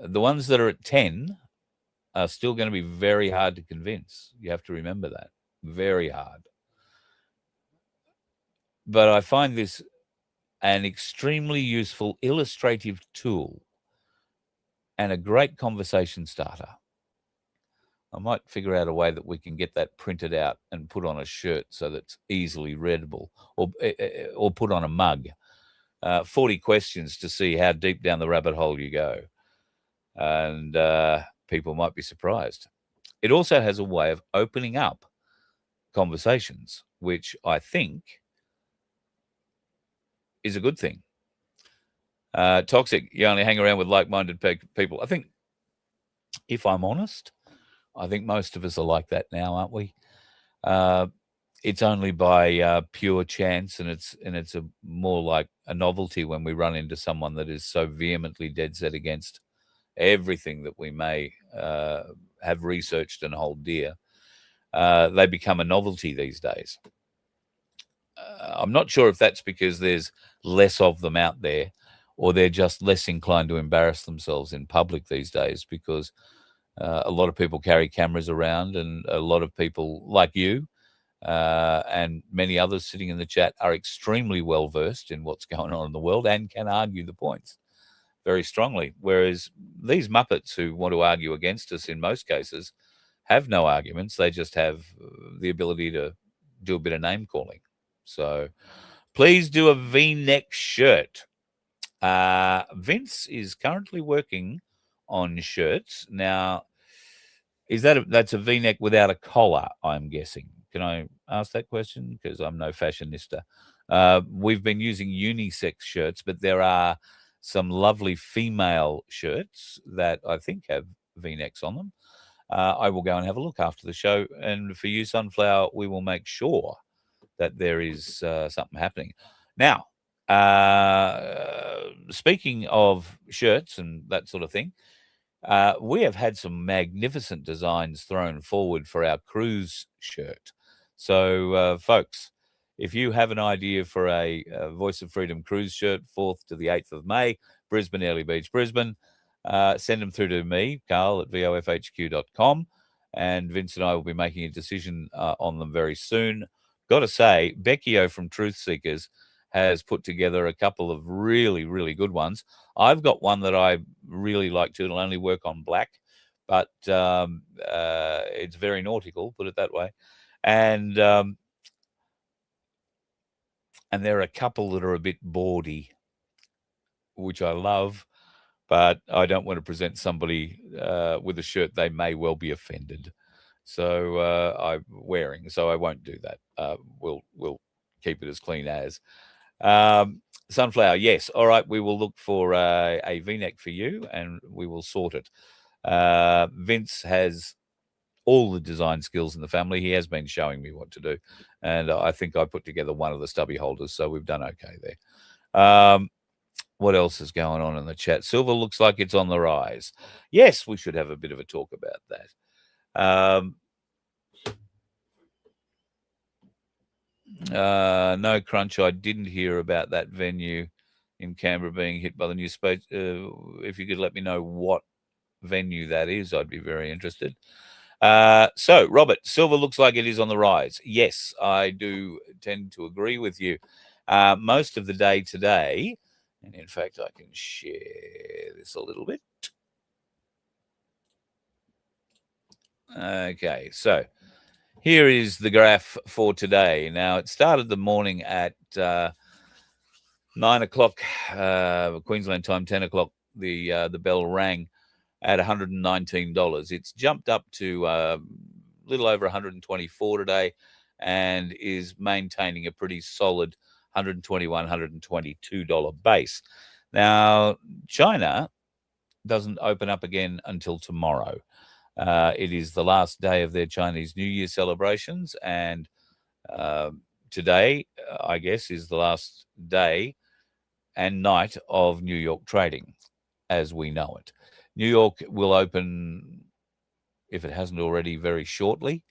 The ones that are at 10 are still going to be very hard to convince. You have to remember that. Very hard. But I find this an extremely useful illustrative tool and a great conversation starter. I might figure out a way that we can get that printed out and put on a shirt so that's easily readable, or put on a mug. 40 questions to see how deep down the rabbit hole you go. And people might be surprised. it also has a way of opening up conversations, which I think is a good thing. Toxic, you only hang around with like-minded people. I think, if I'm honest, I think most of us are like that now, aren't we? It's only by pure chance, and it's a more like a novelty when we run into someone that is so vehemently dead set against everything that we may have researched and hold dear. They become a novelty these days. I'm not sure if that's because there's less of them out there, or they're just less inclined to embarrass themselves in public these days, because a lot of people carry cameras around, and a lot of people like you and many others sitting in the chat are extremely well versed in what's going on in the world and can argue the points very strongly. Whereas these Muppets who want to argue against us in most cases have no arguments. They just have the ability to do a bit of name calling. So please do a V-neck shirt. Vince is currently working on shirts. Now, that's a V-neck without a collar, I'm guessing. Can I ask that question? Because I'm no fashionista. We've been using unisex shirts, but there are some lovely female shirts that I think have V-necks on them. I will go and have a look after the show. And for you, Sunflower, we will make sure that there is something happening. Now, speaking of shirts and that sort of thing, we have had some magnificent designs thrown forward for our cruise shirt. So, folks, if you have an idea for a Voice of Freedom cruise shirt, 4th to the 8th of May, Brisbane, Early Beach, Brisbane, send them through to me, Carl, at vofhq.com, and Vince and I will be making a decision on them very soon. Got to say, Beckio from Truth Seekers has put together a couple of really, really good ones. I've got one that I really like too. It'll only work on black, but it's very nautical, put it that way. And there are a couple that are a bit bawdy, which I love, but I don't want to present somebody with a shirt they may well be offended. So I'm wearing, so I won't do that. We'll keep it as clean as. Sunflower, yes. All right, we will look for a V-neck for you, and we will sort it. Vince has all the design skills in the family. He has been showing me what to do, and I think I put together one of the stubby holders, so we've done okay there. What else is going on in the chat? Silver looks like it's on the rise. Yes, we should have a bit of a talk about that. No, Crunch, I didn't hear about that venue in Canberra being hit by the new space. If you could let me know what venue that is, I'd be very interested. So, Robert, silver looks like it is on the rise. Yes, I do tend to agree with you. Most of the day today, and in fact, I can share this a little bit. Okay, so here is the graph for today. Now, it started the morning at 9 o'clock, Queensland time, 10 o'clock, the bell rang at $119. It's jumped up to a little over 124 today and is maintaining a pretty solid $121, $122 base. Now, China doesn't open up again until tomorrow. It is the last day of their Chinese New Year celebrations, and today, I guess, is the last day and night of New York trading as we know it. New York will open, if it hasn't already, very shortly,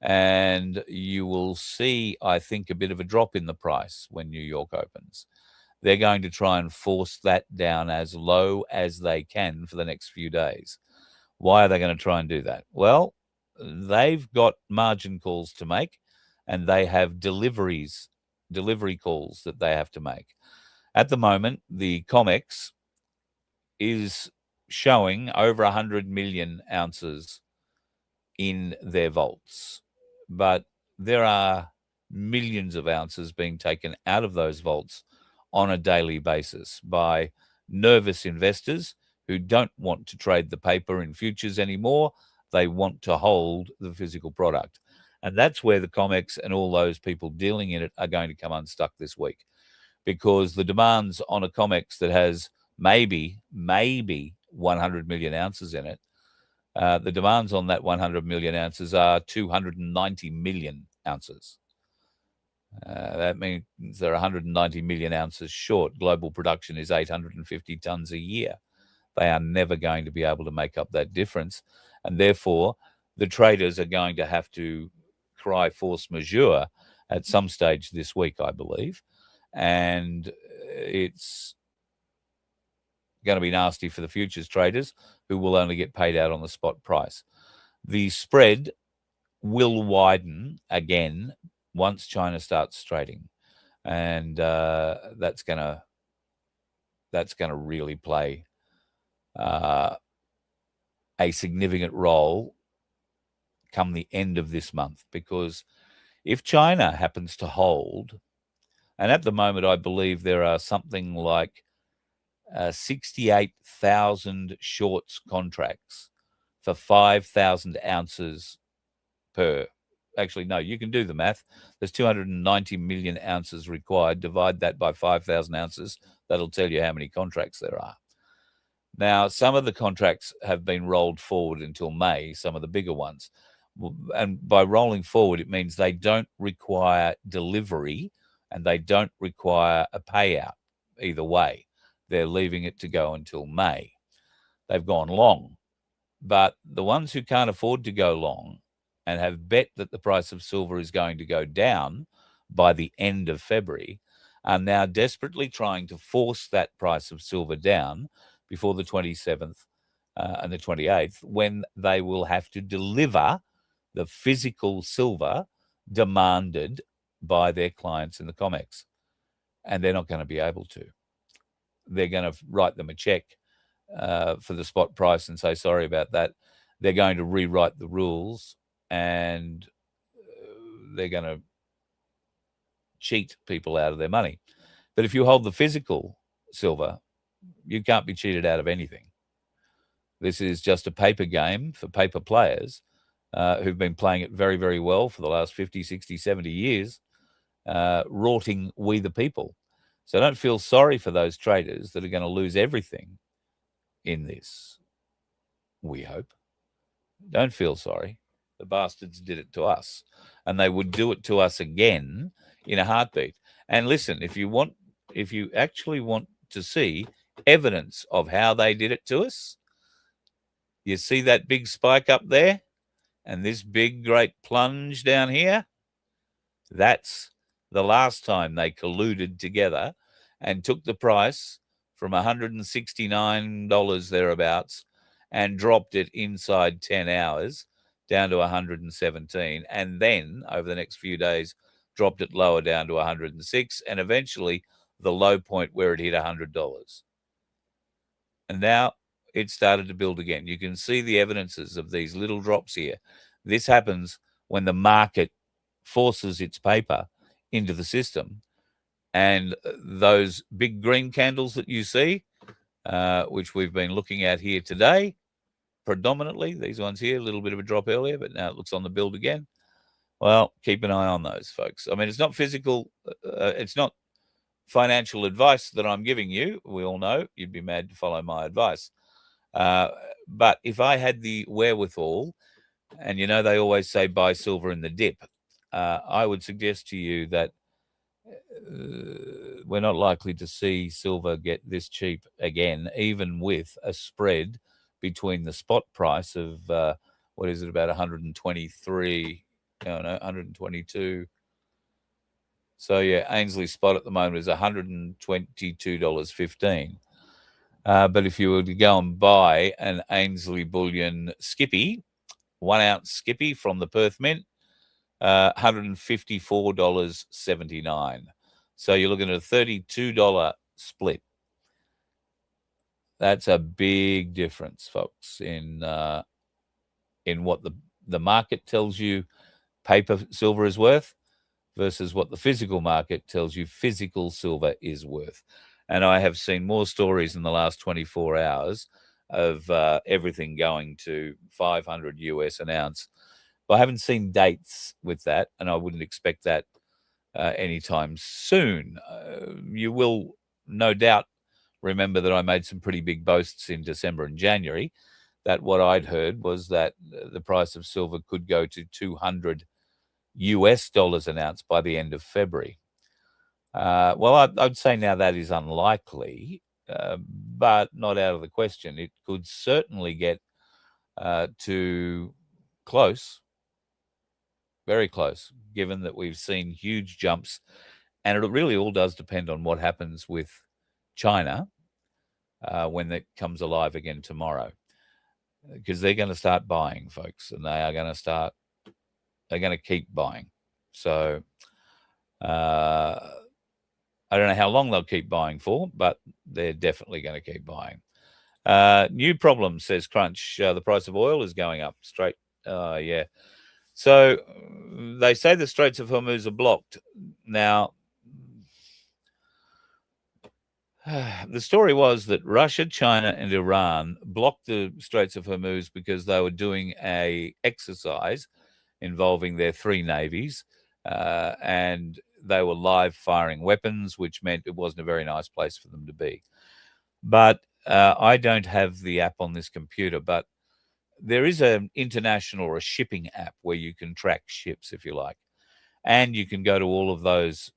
and you will see, I think, a bit of a drop in the price when New York opens. They're going to try and force that down as low as they can for the next few days. Why are they going to try and do that? Well, they've got margin calls to make, and they have delivery calls that they have to make. At the moment, the COMEX is showing over 100 million ounces in their vaults, but there are millions of ounces being taken out of those vaults on a daily basis by nervous investors who don't want to trade the paper in futures anymore. they want to hold the physical product. And that's where the COMEX and all those people dealing in it are going to come unstuck this week, because the demands on a COMEX that has maybe 100 million ounces in it, the demands on that 100 million ounces are 290 million ounces. That means they're 190 million ounces short. Global production is 850 tons a year. They are never going to be able to make up that difference. And therefore, the traders are going to have to cry force majeure at some stage this week, I believe. And it's going to be nasty for the futures traders, who will only get paid out on the spot price. The spread will widen again once China starts trading, and that's going to really play a significant role come the end of this month, because if China happens to hold, and at the moment I believe there are something like 68,000 shorts contracts for 5,000 ounces per. Actually, no, you can do the math. There's 290 million ounces required. Divide that by 5,000 ounces. That'll tell you how many contracts there are. Now, some of the contracts have been rolled forward until May, some of the bigger ones. And by rolling forward, it means they don't require delivery and they don't require a payout either way. They're leaving it to go until May. They've gone long. But the ones who can't afford to go long and have bet that the price of silver is going to go down by the end of February are now desperately trying to force that price of silver down before the 27th and the 28th, when they will have to deliver the physical silver demanded by their clients in the COMEX. And they're not going to be able to. They're going to write them a check for the spot price and say, sorry about that. They're going to rewrite the rules, and they're going to cheat people out of their money. But if you hold the physical silver, you can't be cheated out of anything. This is just a paper game for paper players who've been playing it very, very well for the last 50, 60, 70 years, rorting we the people. So don't feel sorry for those traders that are going to lose everything in this, we hope. Don't feel sorry. The bastards did it to us, and they would do it to us again in a heartbeat. And listen, if you actually want to see evidence of how they did it to us, you see that big spike up there and this big great plunge down here? That's the last time they colluded together and took the price from $169 thereabouts and dropped it inside 10 hours down to 117, and then over the next few days dropped it lower down to 106, and eventually the low point where it hit $100. And now it started to build again. You can see the evidences of these little drops here. This happens when the market forces its paper into the system. And those big green candles that you see, which we've been looking at here today, predominantly, these ones here, a little bit of a drop earlier, but now it looks on the build again. Well, keep an eye on those, folks. I mean, it's not physical, it's not financial advice that I'm giving you. We all know you'd be mad to follow my advice. But if I had the wherewithal, and you know they always say buy silver in the dip, I would suggest to you that we're not likely to see silver get this cheap again, even with a spread between the spot price of, what is it, about 123, 122. So, yeah, Ainsley spot at the moment is $122.15. But if you were to go and buy an Ainsley bullion Skippy, 1 ounce Skippy from the Perth Mint, $154.79. So you're looking at a $32 split. That's a big difference, folks, in what the market tells you paper silver is worth versus what the physical market tells you physical silver is worth. And I have seen more stories in the last 24 hours of everything going to 500 US an ounce. But I haven't seen dates with that, and I wouldn't expect that anytime soon. You will no doubt remember that I made some pretty big boasts in December and January, that what I'd heard was that the price of silver could go to 200 US dollars an ounce by the end of February. Well, I'd say now that is unlikely, but not out of the question. It could certainly get to close, very close, given that we've seen huge jumps. And it really all does depend on what happens with China when it comes alive again tomorrow, because they're going to start buying, folks, and they're going to keep buying. So I don't know how long they'll keep buying for, but they're definitely going to keep buying. New problem, says Crunch. The price of oil is going up straight. Yeah. So they say the Straits of Hormuz are blocked. Now, the story was that Russia, China, and Iran blocked the Straits of Hormuz because they were doing a exercise involving their three navies, and they were live firing weapons, which meant it wasn't a very nice place for them to be. But I don't have the app on this computer, but there is an international or a shipping app where you can track ships, if you like. And you can go to all of those,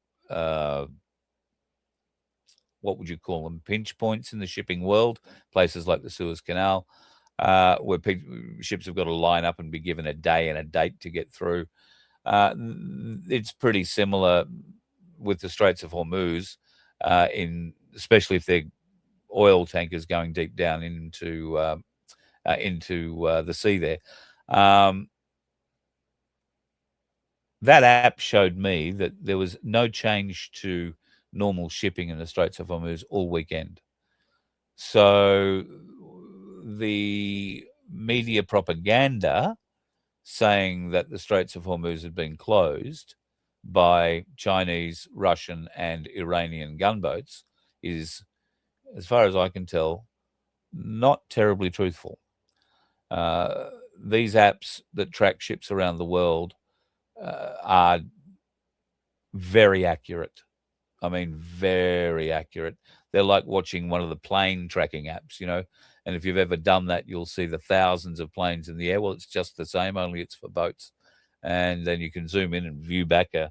what would you call them, pinch points in the shipping world, places like the Suez Canal, where ships have got to line up and be given a day and a date to get through. It's pretty similar with the Straits of Hormuz, especially if they're oil tankers going deep down into the sea there. That app showed me that there was no change to normal shipping in the Straits of Hormuz all weekend. So the media propaganda saying that the Straits of Hormuz had been closed by Chinese, Russian, and Iranian gunboats is, as far as I can tell, not terribly truthful. These apps that track ships around the world are very accurate. I mean, very accurate. They're like watching one of the plane tracking apps, you know. And if you've ever done that, you'll see the thousands of planes in the air. Well, it's just the same, only it's for boats. And then you can zoom in and view back a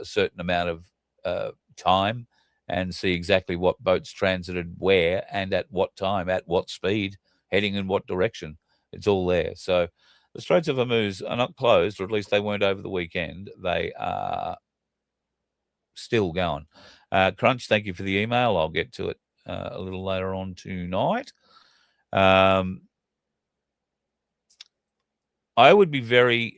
certain amount of time and see exactly what boats transited where and at what time, at what speed, heading in what direction. It's all there. So the Straits of Hormuz are not closed, or at least they weren't over the weekend. They are still going. Crunch, thank you for the email. I'll get to it a little later on tonight. I would be very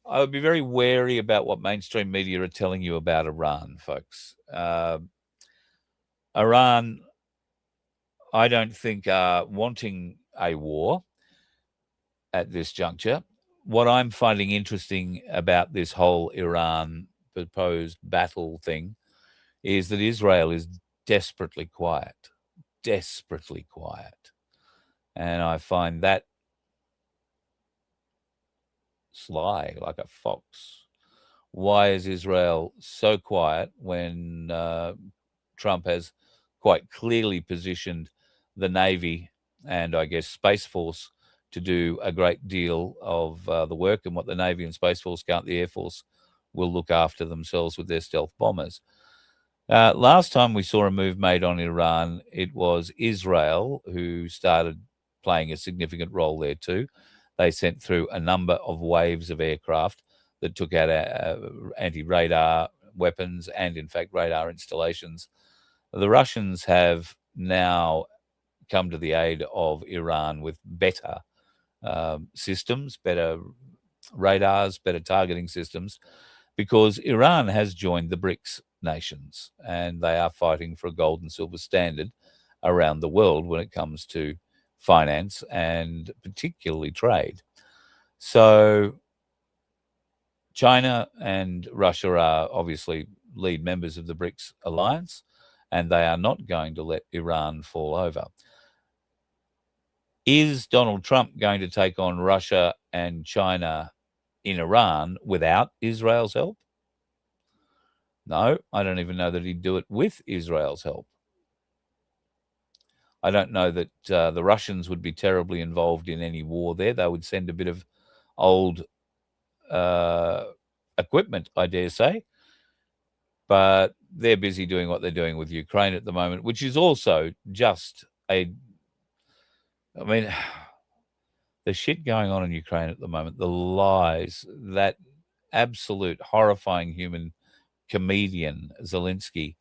wary about what mainstream media are telling you about Iran, folks. Iran, I don't think are wanting a war at this juncture. What I'm finding interesting about this whole Iran proposed battle thing is that Israel is desperately quiet. And I find that sly, like a fox. Why is Israel so quiet when Trump has quite clearly positioned the Navy and, I guess, Space Force to do a great deal of the work, and what the Navy and Space Force can't, the Air Force will look after themselves with their stealth bombers. Last time we saw a move made on Iran, it was Israel who started playing a significant role there too. They sent through a number of waves of aircraft that took out anti-radar weapons and, in fact, radar installations. The Russians have now come to the aid of Iran with better systems, better radars, better targeting systems, because Iran has joined the BRICS nations, and they are fighting for a gold and silver standard around the world when it comes to finance and particularly trade. So China and Russia are obviously lead members of the BRICS alliance, and they are not going to let Iran fall over. Is Donald Trump going to take on Russia and China in Iran without Israel's help? No, I don't even know that he'd do it with Israel's help. I don't know that the Russians would be terribly involved in any war there. They would send a bit of old equipment, I dare say. But they're busy doing what they're doing with Ukraine at the moment, which is also just the shit going on in Ukraine at the moment, the lies, that absolute horrifying human comedian Zelensky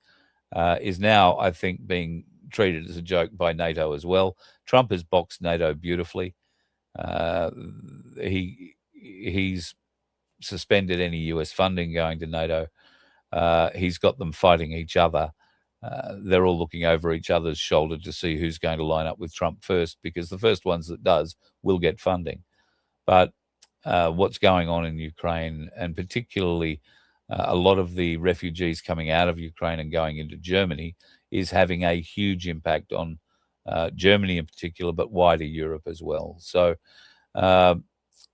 is now, I think, being treated as a joke by NATO as well. Trump has boxed NATO beautifully. He's suspended any US funding going to NATO. He's got them fighting each other. They're all looking over each other's shoulder to see who's going to line up with Trump first, because the first ones that does will get funding. But what's going on in Ukraine, and particularly a lot of the refugees coming out of Ukraine and going into Germany, is having a huge impact on Germany in particular, but wider Europe as well. So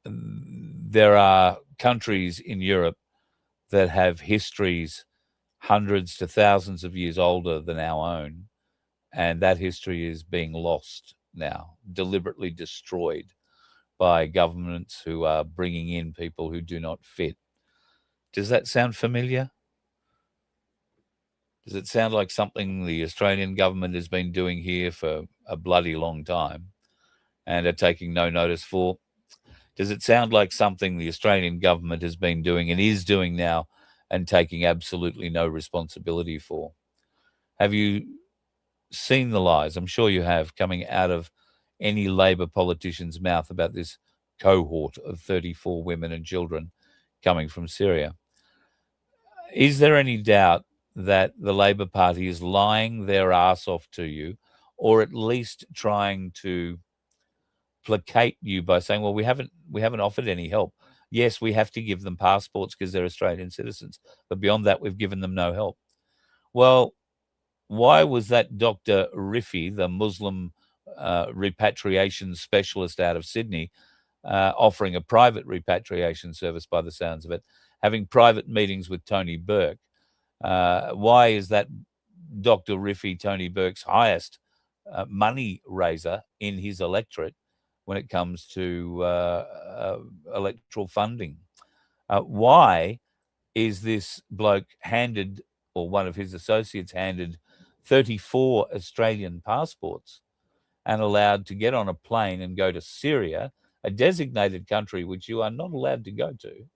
there are countries in Europe that have histories hundreds to thousands of years older than our own, and that history is being lost now, deliberately destroyed by governments who are bringing in people who do not fit. Does that sound familiar? Does it sound like something the Australian government has been doing here for a bloody long time and are taking no notice for? Does it sound like something the Australian government has been doing and is doing now and taking absolutely no responsibility for? Have you seen the lies? I'm sure you have, coming out of any Labor politician's mouth about this cohort of 34 women and children coming from Syria. Is there any doubt that the Labor Party is lying their ass off to you, or at least trying to placate you by saying, well, we haven't offered any help. Yes, we have to give them passports because they're Australian citizens, but beyond that, we've given them no help. Well, why was that Dr. Rifi, the Muslim repatriation specialist out of Sydney, offering a private repatriation service by the sounds of it, having private meetings with Tony Burke? Why is that Dr. Rifi, Tony Burke's highest money raiser in his electorate when it comes to electoral funding? Why is this bloke handed, or one of his associates handed, 34 Australian passports and allowed to get on a plane and go to Syria, a designated country which you are not allowed to go to,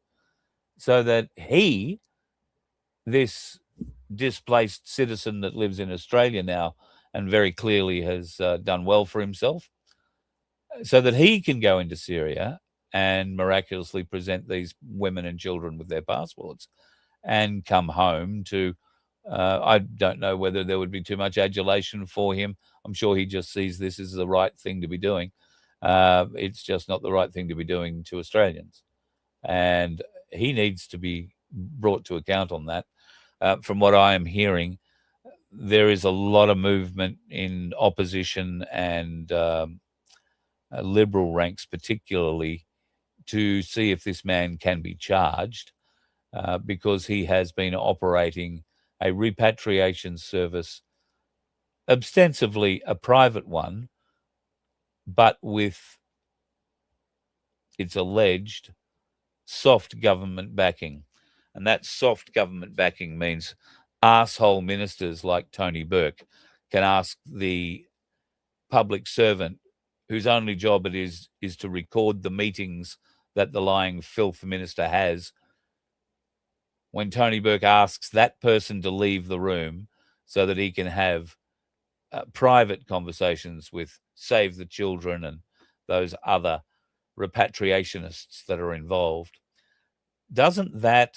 so that he, this displaced citizen that lives in Australia now and very clearly has done well for himself, so that he can go into Syria and miraculously present these women and children with their passports and come home to, I don't know whether there would be too much adulation for him. I'm sure he just sees this as the right thing to be doing. It's just not the right thing to be doing to Australians. And he needs to be brought to account on that. From what I am hearing, there is a lot of movement in opposition and liberal ranks particularly to see if this man can be charged because he has been operating a repatriation service, ostensibly a private one, but with, it's alleged, soft government backing. And that soft government backing means asshole ministers like Tony Burke can ask the public servant whose only job it is to record the meetings that the lying filth minister has. When Tony Burke asks that person to leave the room so that he can have private conversations with Save the Children and those other repatriationists that are involved, doesn't that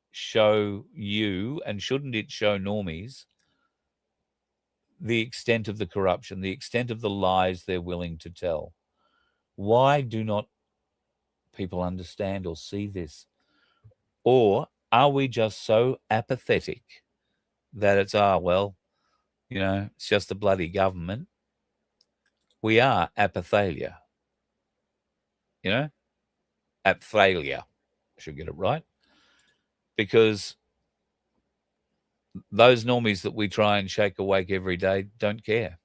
show you, and shouldn't it show normies, the extent of the corruption, the extent of the lies they're willing to tell? Why do not people understand or see this? Or are we just so apathetic that it's, well, you know, it's just the bloody government. We are apathalia. You know? Apathalia. I should get it right. Because those normies that we try and shake awake every day don't care.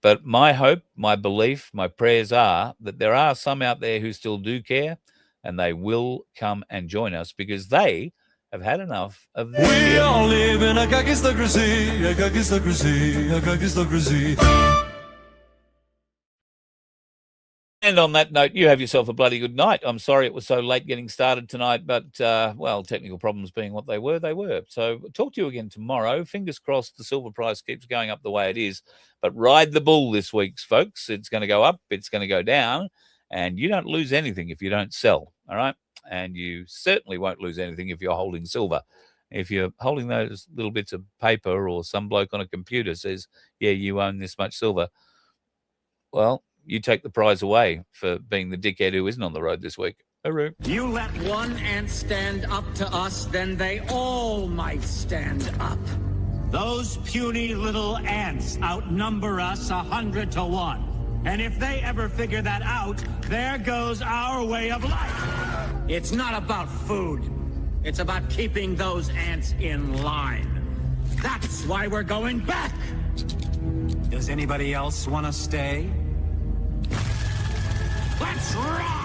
But my hope, my belief, my prayers are that there are some out there who still do care, and they will come and join us because they have had enough of this. We all live in a kakistocracy, a kakistocracy, a kakistocracy. And on that note, you have yourself a bloody good night. I'm sorry it was so late getting started tonight, but, well, technical problems being what they were, they were. So talk to you again tomorrow. Fingers crossed the silver price keeps going up the way it is. But ride the bull this week, folks. It's going to go up. It's going to go down. And you don't lose anything if you don't sell, all right? And you certainly won't lose anything if you're holding silver. If you're holding those little bits of paper or some bloke on a computer says, yeah, you own this much silver, well, you take the prize away for being the dickhead who isn't on the road this week. Hooroo. You let one ant stand up to us, then they all might stand up. Those puny little ants outnumber us 100 to 1. And if they ever figure that out, there goes our way of life. It's not about food. It's about keeping those ants in line. That's why we're going back. Does anybody else want to stay? Let's rock!